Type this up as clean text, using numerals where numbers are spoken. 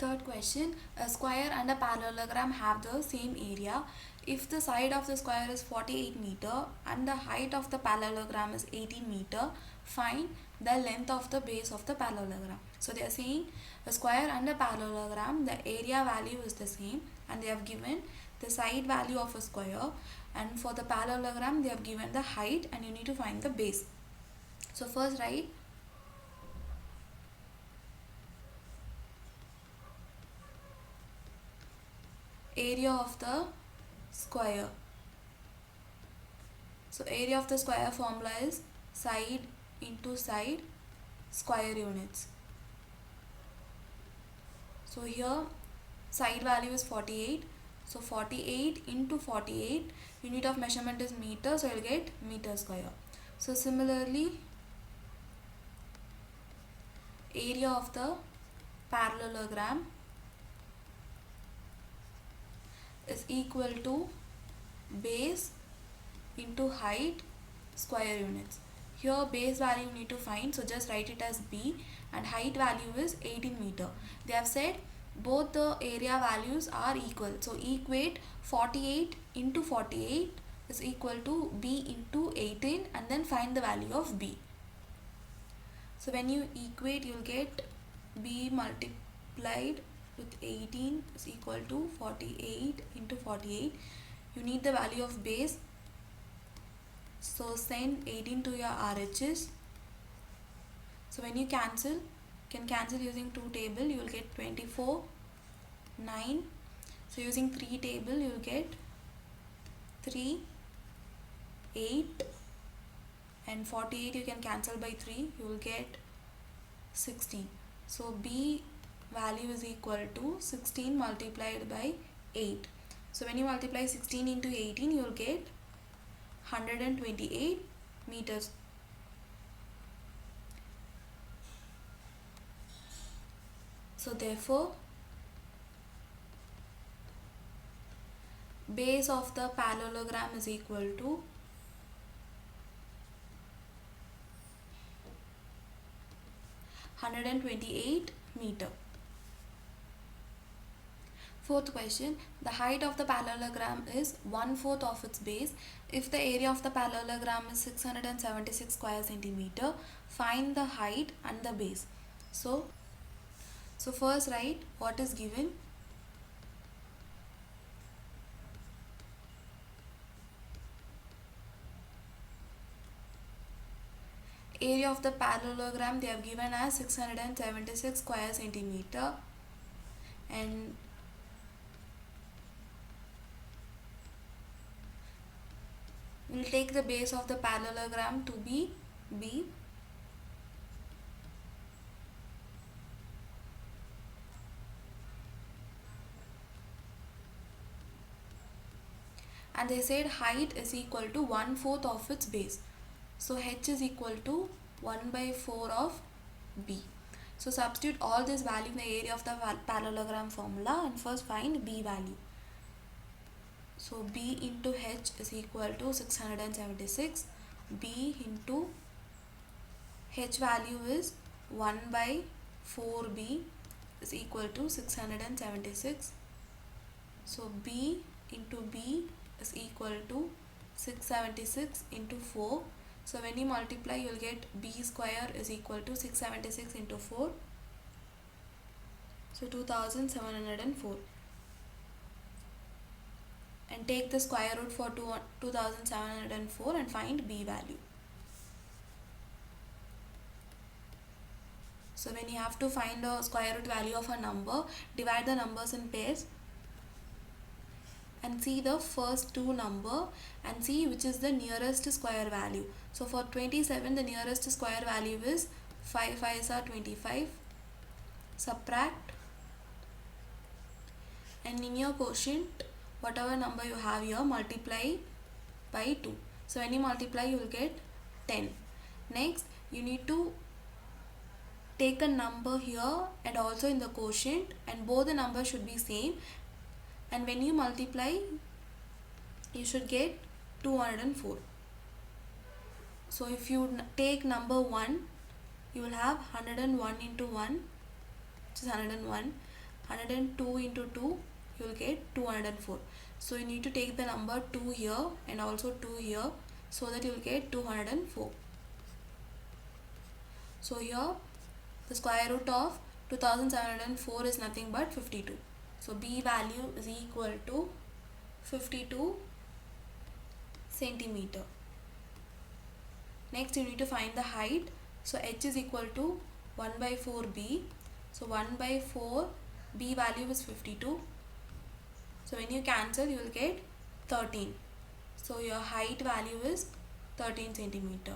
Third question, a square and a parallelogram have the same area. If the side of the square is 48 meter and the height of the parallelogram is 18 meter, find the length of the base of the parallelogram. So they are saying a square and a parallelogram, the area value is the same, and they have given the side value of a square, and for the parallelogram they have given the height, and you need to find the base. So first write area of the square. So area of the square formula is side into side square units. So here side value is 48. So 48 into 48, unit of measurement is meter, so you'll get meter square. So similarly, area of the parallelogram is equal to base into height square units. Here base value you need to find, so just write it as B, and height value is 18 meter. They have said both the area values are equal, so equate 48 into 48 is equal to B into 18, and then find the value of B. So when you equate, you'll get B multiplied with 18 is equal to 48 into 48. You need the value of base, so send 18 to your RHS. So when you can cancel using 2 table, you will get 24, 9. So using 3 table, you will get 3, 8, and 48 you can cancel by 3, you will get 16. So B value is equal to 16 multiplied by 8. So when you multiply 16 into 18, you will get 128 meters. So therefore, base of the parallelogram is equal to 128 meter. Fourth question, the height of the parallelogram is 1/4 of its base. If the area of the parallelogram is 676 square centimeter, find the height and the base. So first write what is given. Area of the parallelogram they have given as 676 square centimeter, and we'll take the base of the parallelogram to be B. And they said height is equal to 1/4 of its base. So h is equal to 1/4 of B. So substitute all this value in the area of the parallelogram formula and first find B value. So B into h is equal to 676. B into h value is 1/4B is equal to 676. So B into B is equal to 676 into 4. So when you multiply, you will get B square is equal to 676 into 4. So 2704. And take the square root for 2704 and find B value. So when you have to find the square root value of a number, divide the numbers in pairs and see the first two number and see which is the nearest square value. So for 27, the nearest square value is 5 5s are 25. Subtract, and in your quotient, whatever number you have here, multiply by 2. So when you multiply, you will get 10. Next, you need to take a number here and also in the quotient, and both the numbers should be same, and when you multiply, you should get 204. So if you take number 1, you will have 101 into 1, which is 101. 102 into 2, you will get 204. So you need to take the number 2 here and also 2 here, so that you will get 204. So here the square root of 2704 is nothing but 52. So B value is equal to 52 centimeter. Next you need to find the height. So h is equal to 1 by 4 b. So 1 by 4, b value is 52. So when you cancel, you will get 13. So your height value is 13 centimeter.